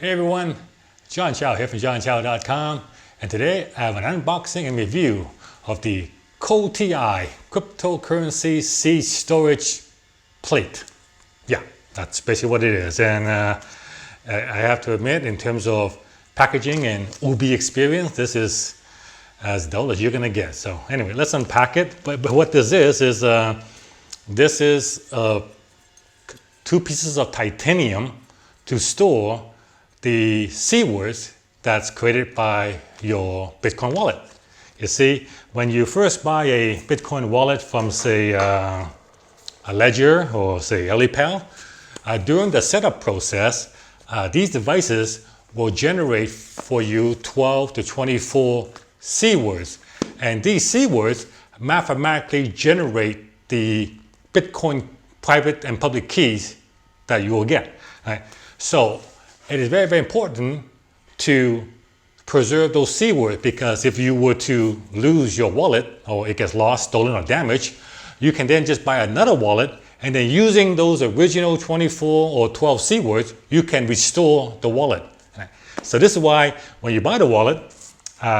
Hey everyone, John Chow here from johnchow.com, and today I have an unboxing and review of the ColdTi cryptocurrency seed storage plate. Yeah, that's basically what it is. And I have to admit, in terms of packaging and OB experience, this is as dull as you're gonna get. So anyway, let's unpack it. But what this is this is two pieces of titanium to store the seed words that's created by your Bitcoin wallet. You see, when you first buy a Bitcoin wallet from, say, a Ledger or, say, LPal, during the setup process, these devices will generate for you 12 to 24 seed words. And these seed words mathematically generate the Bitcoin private and public keys that you will get. Right? So it is very, very important to preserve those seed words, because if you were to lose your wallet, or it gets lost, stolen, or damaged, you can then just buy another wallet, and then using those original 24 or 12 seed words, you can restore the wallet. Right? So this is why when you buy the wallet,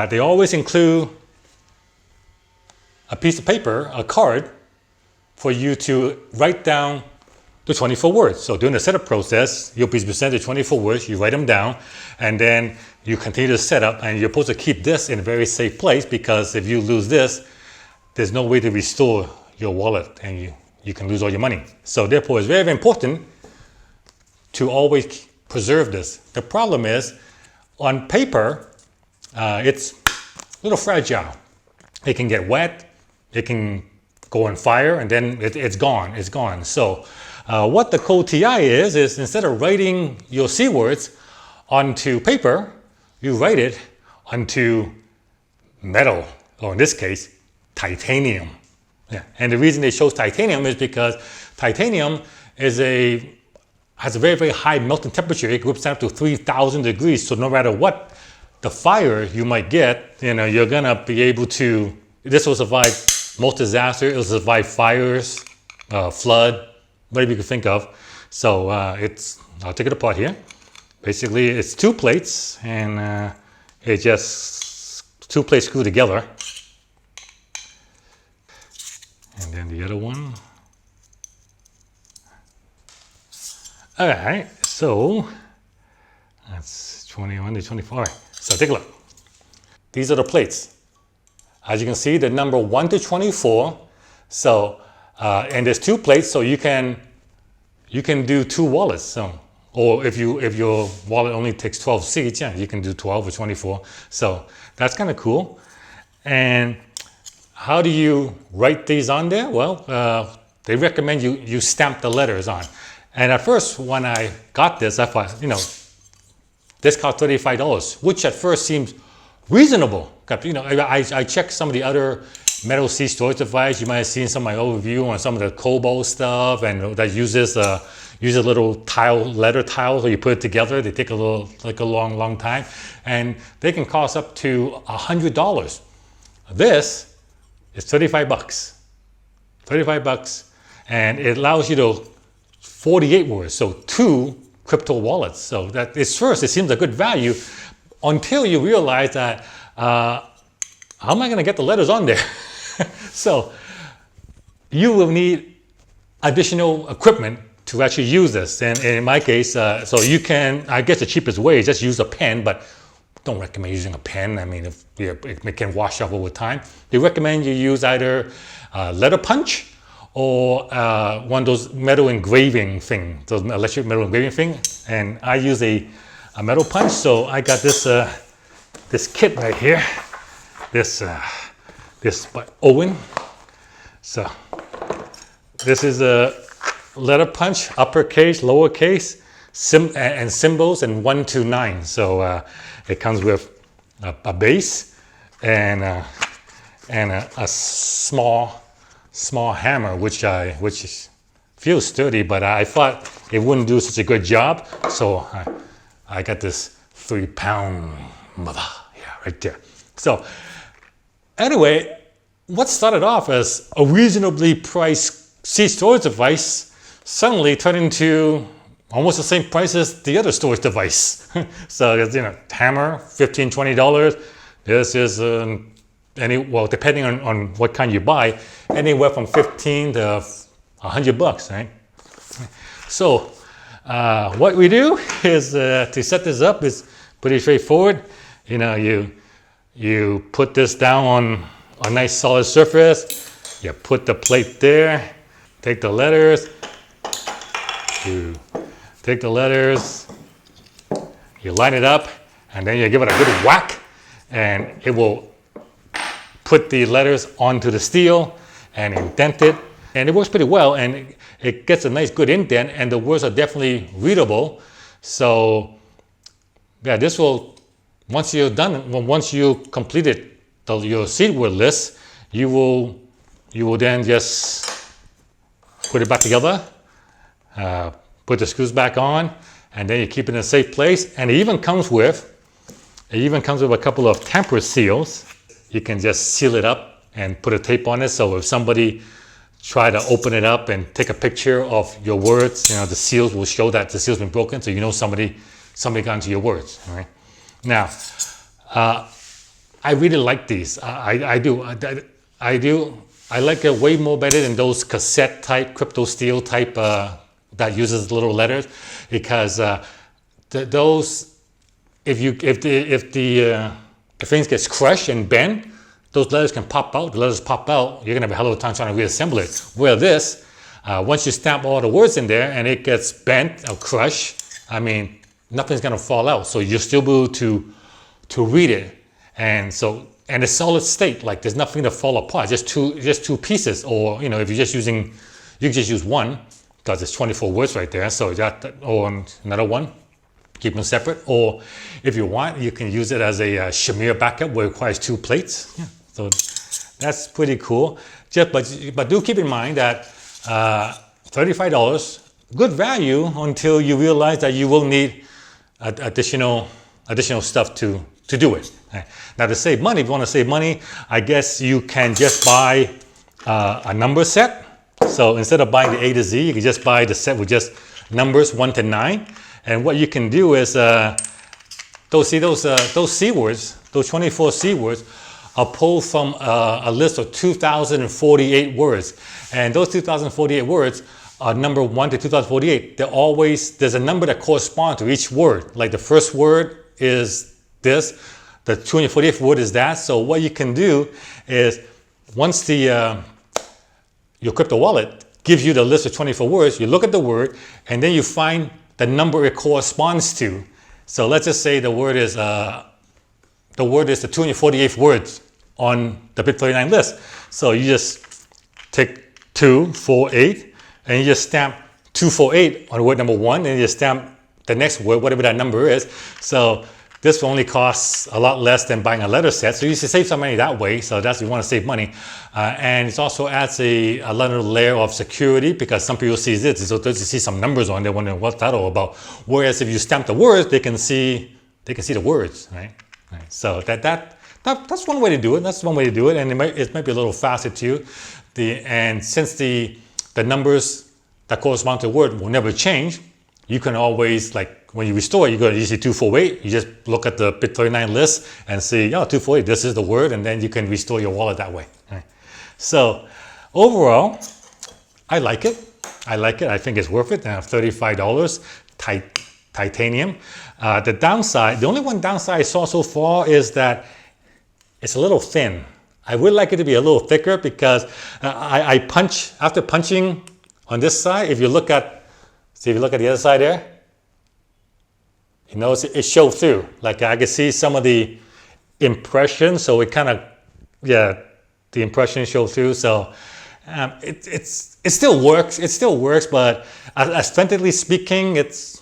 they always include a piece of paper, a card, for you to write down the 24 words. So during the setup process, you'll be presented 24 words, you write them down, and then you continue to set up, and you're supposed to keep this in a very safe place, because if you lose this, there's no way to restore your wallet, and you can lose all your money. So therefore, it's very, very important to always preserve this. The problem is, on paper, it's a little fragile. It can get wet, it can go on fire, and then it's gone. It's gone. So what the ColdTi is instead of writing your seed words onto paper, you write it onto metal, or in this case, titanium. Yeah. And the reason they chose titanium is because titanium has a very, very high melting temperature. It goes up to 3,000 degrees. So no matter what the fire you might get, you're gonna be able to. This will survive most disasters. It'll survive fires, flood, whatever you can think of. So I'll take it apart here. Basically, it's two plates, and it's just two plates screwed together. And then the other one. All right, so that's 21 to 24. All right, so take a look. These are the plates. As you can see, the number 1 to 24. So, and there's two plates, so you can do two wallets. So, or if your wallet only takes 12 seeds, yeah, you can do 12 or 24. So that's kind of cool. And how do you write these on there? Well, they recommend you stamp the letters on. And at first, when I got this, I thought, this cost $35, which at first seems reasonable. I checked some of the other metal seed storage device. You might have seen some of my overview on some of the Cobalt stuff, and that uses a little letter tile, so you put it together. They take a long time, and they can cost up to $100. This is 35 bucks. 35 bucks, and it allows you to 48 words, so two crypto wallets. So that it seems a good value, until you realize that how am I going to get the letters on there? So you will need additional equipment to actually use this. And in my case, so you can, I guess the cheapest way is just use a pen, but don't recommend using a pen. I mean, it can wash off over time. They recommend you use either letter punch or one of those metal engraving thing, those electric metal engraving thing. And I use a metal punch, so I got this this kit right here. This by Owen. So this is a letter punch, uppercase, lowercase, and symbols, and 1 to 9. So it comes with a base and a small hammer, which feels sturdy, but I thought it wouldn't do such a good job. So I got this 3-pound mother, yeah, right there. So anyway, what started off as a reasonably priced seed storage device suddenly turned into almost the same price as the other storage device. So it's, hammer, $15, $20. This is well, depending on what kind you buy, anywhere from 15 to $100, right? So what we do is to set this up is pretty straightforward. You put this down on a nice solid surface. You put the plate there. Take the letters. You take the letters. You line it up, and then you give it a good whack, and it will put the letters onto the steel and indent it. And it works pretty well, and it gets a nice good indent, and the words are definitely readable. So yeah, this will, once you're done, once you completed your seed word list, you will then just put it back together, put the screws back on, and then you keep it in a safe place. And it even comes with a couple of tamper seals. You can just seal it up and put a tape on it, so if somebody try to open it up and take a picture of your words, the seals will show that the seal's been broken, so somebody got into your words. All right. Now, I really like these. I do. I like it way more better than those cassette type, crypto steel type that uses little letters, because those, if things gets crushed and bent, those letters can pop out. The letters pop out, you're gonna have a hell of a time trying to reassemble it. Where this, once you stamp all the words in there and it gets bent or crushed, nothing's gonna fall out. So you'll still be able to read it. And it's solid state, like there's nothing to fall apart, just two pieces. Or, if you're just using, you can just use one, because there's 24 words right there. So or another one, keep them separate. Or if you want, you can use it as a shamir backup where it requires two plates. Yeah. So that's pretty cool. But do keep in mind that $35, good value until you realize that you will need additional stuff to do it. Now, to save money, if you want to save money, I guess you can just buy a number set. So instead of buying the A to Z, you can just buy the set with just numbers 1 to 9. And what you can do is those C words, those 24 C words, are pulled from a list of 2,048 words. And those 2,048 words are number 1 to 2,048. There's a number that corresponds to each word. Like the first word is this, the 248th word is that. So what you can do is, once your crypto wallet gives you the list of 24 words, you look at the word, and then you find the number it corresponds to. So let's just say the word is the 248th words on the bit39 list. So you just take 248 and you just stamp 248 on word number 1, and you just stamp the next word, whatever that number is. So this will only cost a lot less than buying a letter set. So you should save some money that way. So that's, you want to save money. And it also adds another layer of security, because some people see this, so they see some numbers on there, wondering what's that all about. Whereas if you stamp the words, they can see the words, right? So that's one way to do it. That's one way to do it, and it might be a little faster too. And since the numbers that correspond to the word will never change, you can always, like when you restore, you go to see 248. You just look at the bit39 list and see, 248. This is the word, and then you can restore your wallet that way. Right. So overall, I like it. I think it's worth it. $35, titanium. The only one downside I saw so far is that it's a little thin. I would like it to be a little thicker, because I punch, after punching on this side, if you look at the other side there, you notice it showed through. Like I could see some of the impression, so it kind of, the impression showed through. So it still works. It still works, but aesthetically speaking, it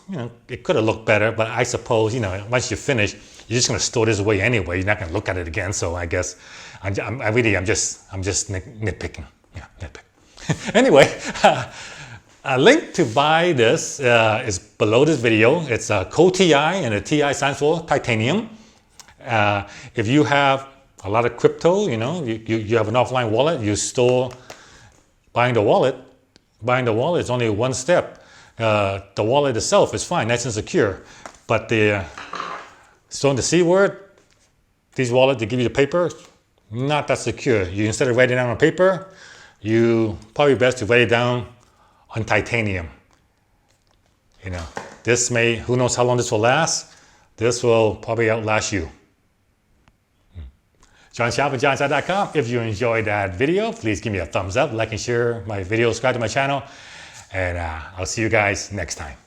could have looked better. But I suppose, once you finish, you're just going to store this away anyway. You're not going to look at it again. So I guess I'm just nitpicking. Yeah, nitpick. Anyway, a link to buy this is below this video. It's ColdTi, and the TI stands for titanium. If you have a lot of crypto, you have an offline wallet, you store, buying the wallet is only one step. the wallet itself is fine, nice and secure. But the showing the C word, these wallets, they give you the paper, not that secure. You instead of writing it down on paper, you probably best to write it down on titanium. You know, this may, who knows how long this will last. This will probably outlast you. JohnShop at JohnShop.com. If you enjoyed that video, please give me a thumbs up, like and share my video, subscribe to my channel, and I'll see you guys next time.